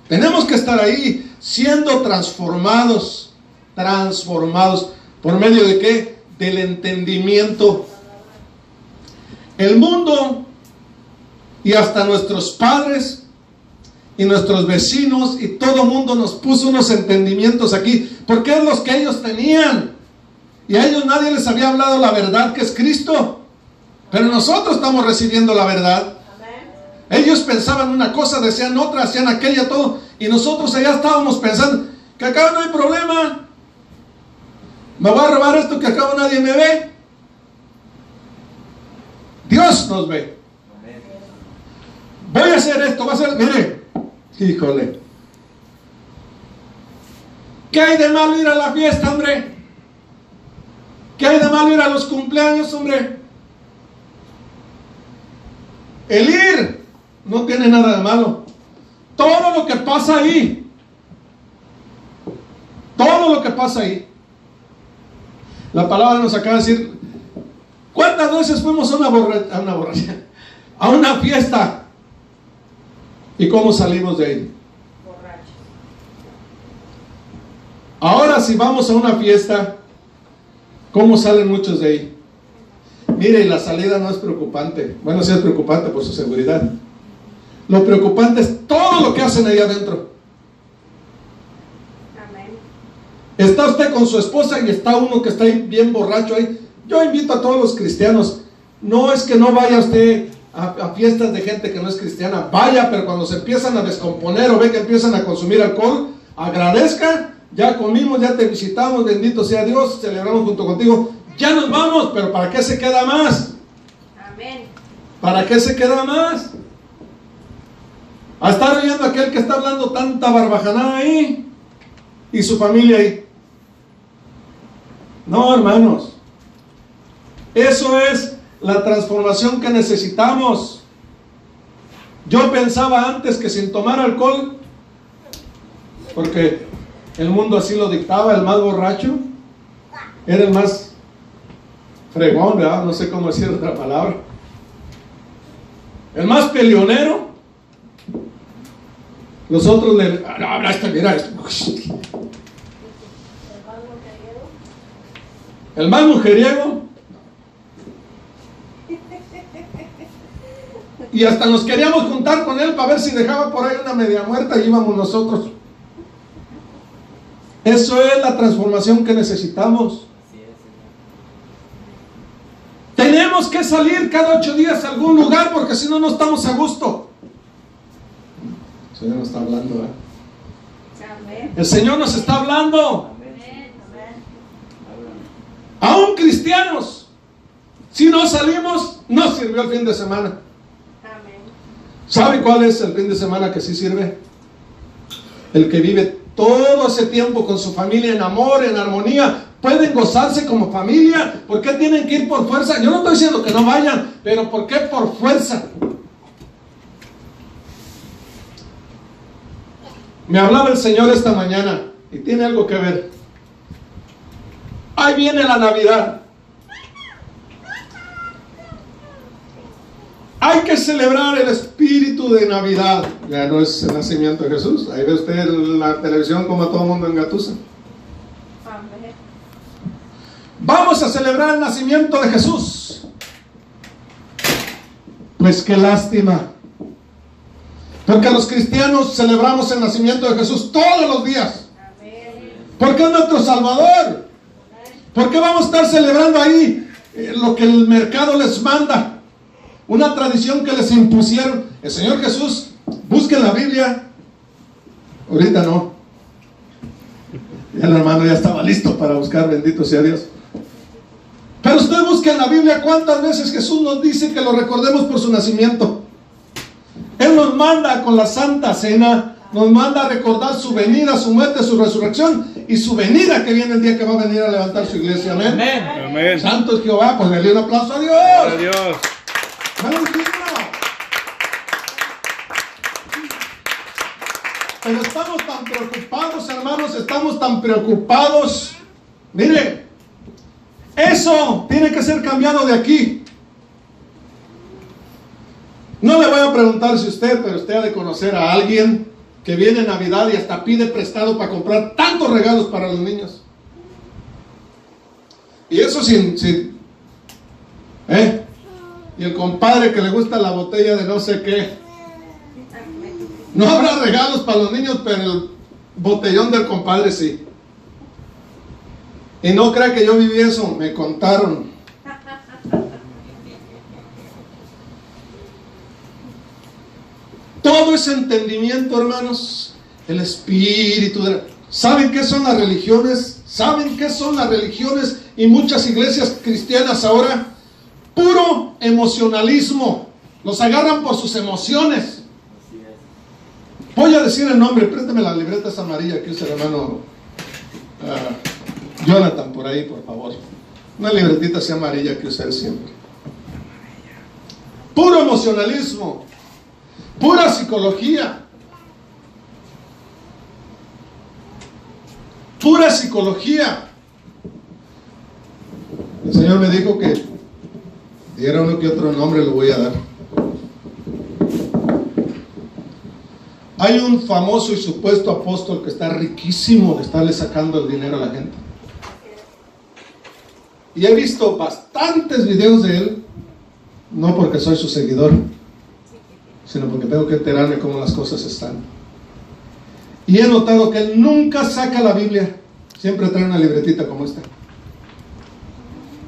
Tenemos que estar ahí siendo transformados. ¿Por medio de qué? Del entendimiento. El mundo y hasta nuestros padres y nuestros vecinos y todo mundo nos puso unos entendimientos aquí, porque es los que ellos tenían, y a ellos nadie les había hablado la verdad que es Cristo, pero nosotros estamos recibiendo la verdad. Ellos pensaban una cosa, decían otra, hacían aquella, todo, y nosotros allá estábamos pensando que acá no hay problema, me voy a robar esto que acá nadie me ve. Dios nos ve. Voy a hacer esto, va a ser, mire, híjole, ¿qué hay de malo ir a la fiesta, hombre? ¿Qué hay de malo ir a los cumpleaños, hombre? El ir no tiene nada de malo. Todo lo que pasa ahí, todo lo que pasa ahí, la palabra nos acaba de decir, ¿cuántas veces fuimos a una fiesta? ¿Y cómo salimos de ahí? Borrachos. Ahora si vamos a una fiesta, ¿cómo salen muchos de ahí? Mire, la salida no es preocupante. Bueno, sí es preocupante por su seguridad. Lo preocupante es todo lo que hacen ahí adentro. Amén. Está usted con su esposa y está uno que está ahí bien borracho ahí. Yo invito a todos los cristianos, no es que no vaya usted a fiestas de gente que no es cristiana, vaya, pero cuando se empiezan a descomponer o ve que empiezan a consumir alcohol, agradezca, ya comimos, ya te visitamos, bendito sea Dios, celebramos junto contigo, ya nos vamos, pero ¿para qué se queda más? Amén. ¿Para qué se queda más? A estar oyendo a aquel que está hablando tanta barbajanada ahí y su familia ahí. No, hermanos, eso es la transformación que necesitamos. Yo pensaba antes que sin tomar alcohol, porque el mundo así lo dictaba, el más borracho era el más fregón, ¿verdad? No sé cómo decir otra palabra. El más peleonero. Los otros le... mira esto. El más mujeriego. Y hasta nos queríamos juntar con él para ver si dejaba por ahí una media muerta y íbamos nosotros. Eso es la transformación que necesitamos. Tenemos que salir cada 8 días a algún lugar porque si no, no estamos a gusto. El Señor no está hablando, ¿eh? Amén. El Señor nos está hablando. Amén. Aún cristianos, si no salimos, no sirvió el fin de semana. Amén. ¿Sabe cuál es el fin de semana que sí sirve? El que vive todo ese tiempo con su familia en amor, en armonía. Pueden gozarse como familia. ¿Por qué tienen que ir por fuerza? Yo no estoy diciendo que no vayan, pero ¿por qué por fuerza? Me hablaba el Señor esta mañana y tiene algo que ver. Ahí viene la Navidad. Hay que celebrar el espíritu de Navidad. Ya no es el nacimiento de Jesús. Ahí ve usted la televisión como todo el mundo engatusa. Amén. Vamos a celebrar el nacimiento de Jesús. Pues qué lástima. Porque los cristianos celebramos el nacimiento de Jesús todos los días. Amén. Porque es nuestro Salvador. ¿Por qué vamos a estar celebrando ahí lo que el mercado les manda? Una tradición que les impusieron. El Señor Jesús, busquen la Biblia. Ahorita no. Ya el hermano ya estaba listo para buscar, bendito sea Dios. Pero usted busque en la Biblia cuántas veces Jesús nos dice que lo recordemos por su nacimiento. Él nos manda con la Santa Cena, nos manda a recordar su venida, su muerte, su resurrección y su venida que viene el día que va a venir a levantar su iglesia. Amén. Amén. Amén. Santo es Jehová, pues dale un aplauso a Dios. Gloria a Dios. Pero estamos tan preocupados, hermanos, estamos tan preocupados. Mire, eso tiene que ser cambiado de aquí. No le voy a preguntar si usted, pero usted ha de conocer a alguien que viene en Navidad y hasta pide prestado para comprar tantos regalos para los niños. Y eso sin y el compadre que le gusta la botella de no sé qué. No habrá regalos para los niños, pero el botellón del compadre sí. Y no crea que yo viví eso, me contaron. Todo ese entendimiento, hermanos, el espíritu de... ¿Saben qué son las religiones? ¿Saben qué son las religiones? Y muchas iglesias cristianas ahora, puro emocionalismo. Los agarran por sus emociones. Voy a decir el nombre, préstame la libreta esa amarilla que usa el hermano Jonathan por ahí, por favor. Una libretita así amarilla que usa él siempre. Puro emocionalismo, pura psicología. Pura psicología. El Señor me dijo que diera uno que otro nombre, lo voy a dar. Hay un famoso y supuesto apóstol que está riquísimo de estarle sacando el dinero a la gente. Y he visto bastantes videos de él, no porque soy su seguidor, sino porque tengo que enterarme cómo las cosas están. Y he notado que él nunca saca la Biblia, siempre trae una libretita como esta.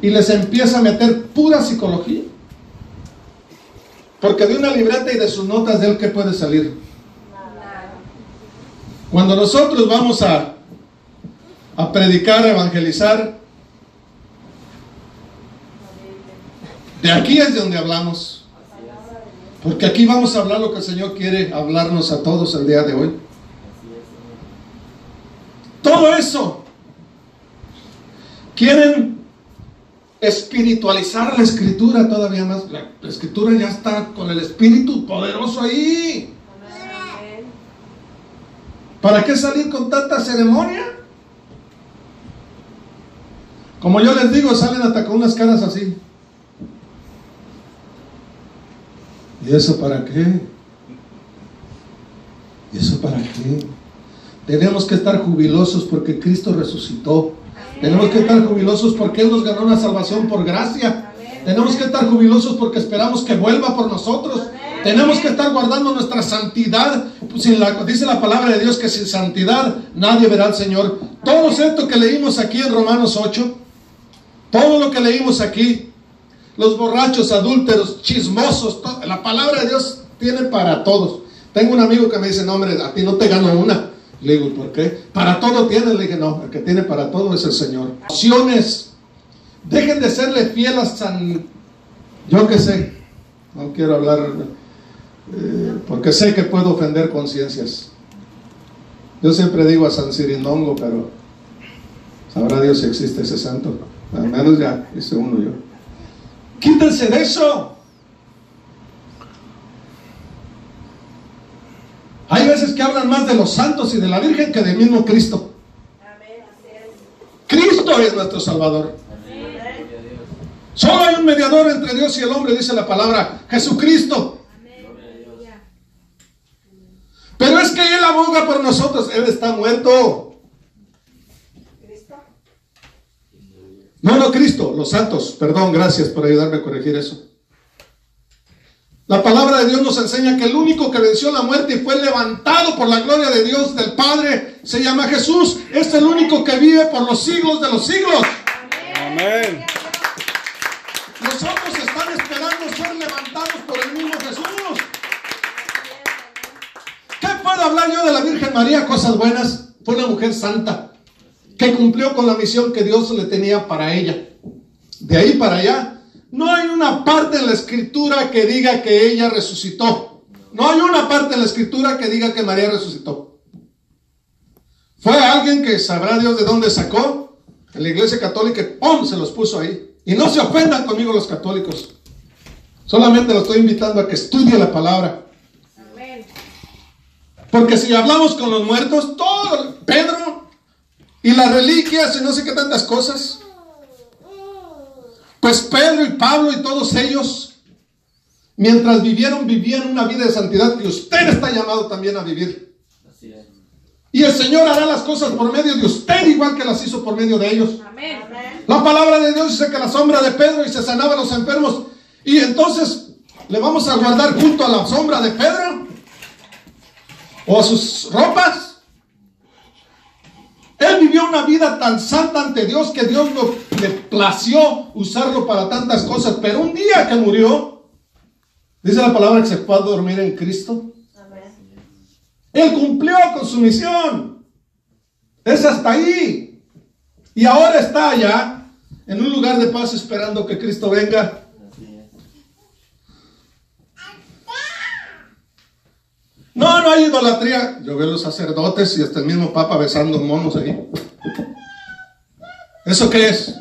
Y les empieza a meter pura psicología. Porque de una libreta y de sus notas de él, ¿qué puede salir? Cuando nosotros vamos a predicar, a evangelizar, de aquí es de donde hablamos. Porque aquí vamos a hablar lo que el Señor quiere hablarnos a todos el día de hoy. Todo eso quieren espiritualizar la Escritura todavía más. La Escritura ya está con el Espíritu poderoso ahí. ¿Para qué salir con tanta ceremonia? Como yo les digo, salen hasta con unas caras así. ¿Y eso para qué? ¿Y eso para qué? Tenemos que estar jubilosos porque Cristo resucitó. Tenemos que estar jubilosos porque Él nos ganó una salvación por gracia. Tenemos que estar jubilosos porque esperamos que vuelva por nosotros. Tenemos que estar guardando nuestra santidad. Dice la palabra de Dios que sin santidad nadie verá al Señor. Todo esto que leímos aquí en Romanos 8, todo lo que leímos aquí, los borrachos, adúlteros, chismosos, la palabra de Dios tiene para todos. Tengo un amigo que me dice, no hombre, a ti no te gano una. Le digo, ¿por qué? Para todo tiene. Le dije, no, el que tiene para todo es el Señor. Opciones. Dejen de serle fiel a San... Yo qué sé. No quiero hablar... porque sé que puedo ofender conciencias. Yo siempre digo a San Cirindongo, pero sabrá Dios si existe ese santo. Al menos ya hice uno yo. Quítense de eso. Hay veces que hablan más de los santos y de la Virgen que del mismo Cristo. Amén. Así es. Cristo es nuestro Salvador. Amén. Solo hay un mediador entre Dios y el hombre, dice la palabra, Jesucristo. Pero es que Él aboga por nosotros. Él está muerto. ¿Cristo? No, Cristo, los santos. Perdón, gracias por ayudarme a corregir eso. La palabra de Dios nos enseña que el único que venció la muerte y fue levantado por la gloria de Dios, del Padre, se llama Jesús. Es el único que vive por los siglos de los siglos. Amén. Los otros están esperando ser levantados por el mismo Jesús. ¿Qué puedo hablar yo de la Virgen María? Cosas buenas. Fue una mujer santa que cumplió con la misión que Dios le tenía para ella. De ahí para allá, no hay una parte en la Escritura que diga que ella resucitó. No hay una parte en la Escritura que diga que María resucitó. Fue alguien que sabrá Dios de dónde sacó en la Iglesia Católica y ¡pum! Se los puso ahí. Y no se ofendan conmigo los católicos. Solamente los estoy invitando a que estudie la palabra. Amén. Porque si hablamos con los muertos, todo, Pedro y las reliquias y no sé qué tantas cosas, pues Pedro y Pablo y todos ellos, mientras vivían una vida de santidad que usted está llamado también a vivir. Así es. Y el Señor hará las cosas por medio de usted, igual que las hizo por medio de ellos. Amén. Amén. La palabra de Dios dice que la sombra de Pedro y se sanaba a los enfermos. Y entonces, ¿le vamos a guardar junto a la sombra de Pedro? ¿O a sus ropas? Él vivió una vida tan santa ante Dios que Dios le plació usarlo para tantas cosas. Pero un día que murió, dice la palabra que se fue a dormir en Cristo. Amén. Él cumplió con su misión. Es hasta ahí. Y ahora está allá, en un lugar de paz, esperando que Cristo venga. Así es. No hay idolatría. Yo veo los sacerdotes y hasta el mismo Papa besando monos ahí. ¿Eso qué es?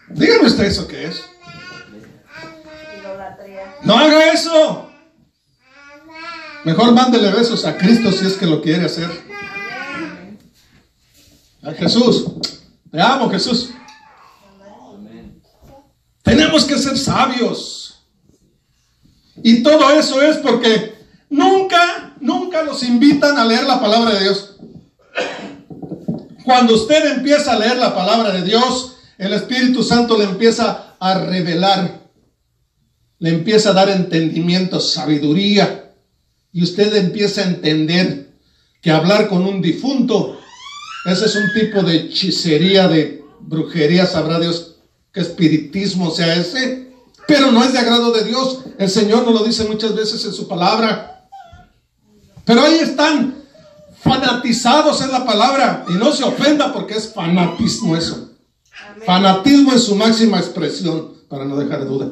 Dígame usted eso qué es. Idolatría. No haga eso. Mejor mándele besos a Cristo si es que lo quiere hacer. A Jesús. Te amo, Jesús. Amén. Tenemos que ser sabios. Y todo eso es porque nunca los invitan a leer la palabra de Dios. Cuando usted empieza a leer la palabra de Dios, el Espíritu Santo le empieza a revelar, le empieza a dar entendimiento, sabiduría, y usted empieza a entender que hablar con un difunto, ese es un tipo de hechicería, de brujería, sabrá Dios qué espiritismo sea ese, pero no es de agrado de Dios. El Señor nos lo dice muchas veces en su palabra. Pero ahí están fanatizados en la palabra. Y no se ofenda porque es fanatismo eso. Amén. Fanatismo en su máxima expresión, para no dejar duda.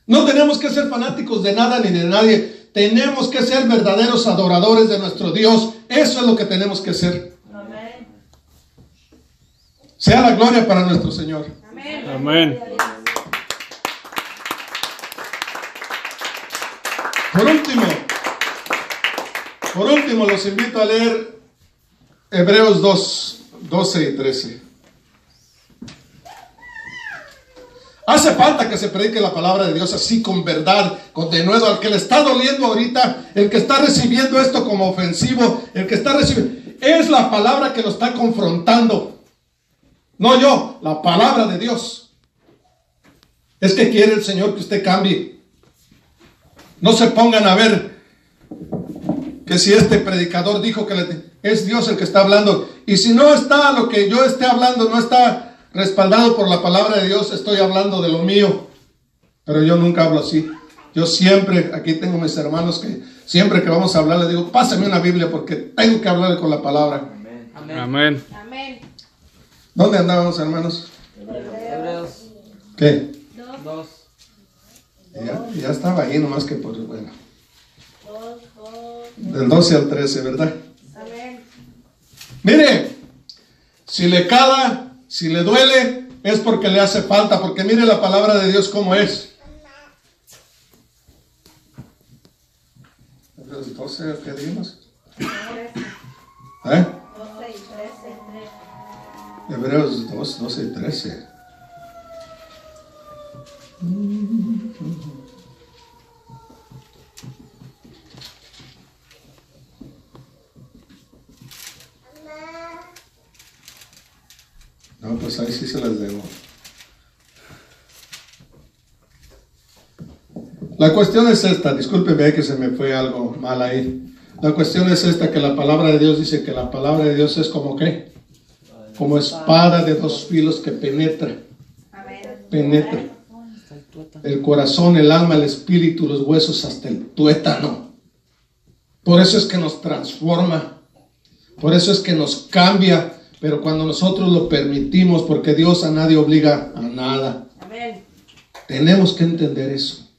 No tenemos que ser fanáticos de nada ni de nadie. Tenemos que ser verdaderos adoradores de nuestro Dios. Eso es lo que tenemos que ser. Amén. Sea la gloria para nuestro Señor. Amén. Amén. Por último, los invito a leer Hebreos 2, 12 y 13. Hace falta que se predique la palabra de Dios así, con verdad, con denuedo. Al que le está doliendo ahorita, el que está recibiendo esto como ofensivo, el que está recibiendo, es la palabra que lo está confrontando. No yo, la palabra de Dios. Es que quiere el Señor que usted cambie. No se pongan a ver que si este predicador dijo que es Dios el que está hablando. Y si no está lo que yo esté hablando, no está respaldado por la palabra de Dios, estoy hablando de lo mío. Pero yo nunca hablo así. Yo siempre, aquí tengo mis hermanos que Siempre que vamos a hablar, le digo, pásame una Biblia porque tengo que hablarle con la palabra. Amén. Amén. Amén. ¿Dónde andábamos, hermanos? Hebreos ¿Qué? 2. Ya estaba ahí, nomás que por, bueno. Del 12 al 13, ¿verdad? Amén. Mire, si le cala, si le duele, es porque le hace falta, porque mire la palabra de Dios cómo es. Hebreos 12, ¿qué dijimos? 13, ¿Eh? 12 y 13. Hebreos 2, 12 y 13. No, pues ahí sí se las debo. La cuestión es esta, discúlpeme que se me fue algo mal ahí. La cuestión es esta, que la palabra de Dios dice que la palabra de Dios es como ¿qué? Como espada de dos filos que penetra. Amén. Penetra el corazón, el alma, el espíritu, los huesos, hasta el tuétano. Por eso es que nos transforma, por eso es que nos cambia, pero cuando nosotros lo permitimos, porque Dios a nadie obliga a nada. Amén. Tenemos que entender eso.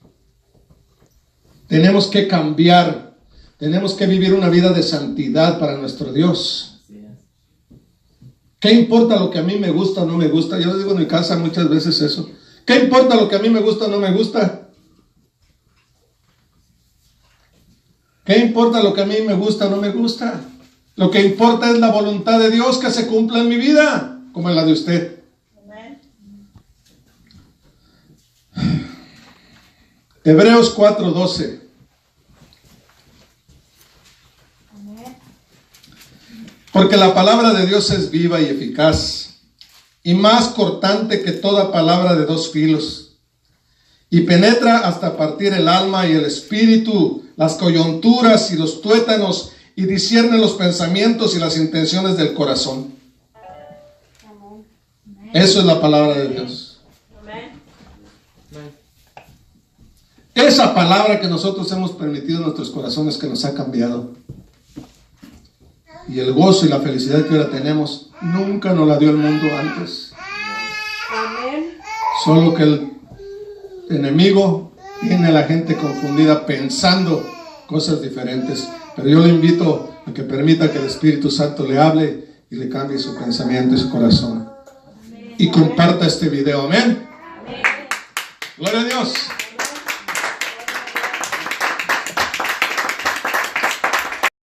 Tenemos que cambiar, tenemos que vivir una vida de santidad para nuestro Dios. Así es. ¿Qué importa lo que a mí me gusta o no me gusta? Yo digo en mi casa muchas veces eso. ¿Qué importa lo que a mí me gusta o no me gusta? ¿Qué importa lo que a mí me gusta o no me gusta? Lo que importa es la voluntad de Dios que se cumpla en mi vida, como en la de usted. Amén. Hebreos 4:12. Porque la palabra de Dios es viva y eficaz, y más cortante que toda palabra de dos filos, y penetra hasta partir el alma y el espíritu, las coyunturas y los tuétanos, y discierne los pensamientos y las intenciones del corazón. Eso es la palabra de Dios. Amén. Esa palabra que nosotros hemos permitido en nuestros corazones, que nos ha cambiado. Y el gozo y la felicidad que ahora tenemos, nunca nos la dio el mundo antes. Amén. Solo que el enemigo tiene a la gente confundida pensando cosas diferentes. Pero yo le invito a que permita que el Espíritu Santo le hable y le cambie su pensamiento y su corazón. Y comparta este video. Amén. Amén. Gloria a Dios.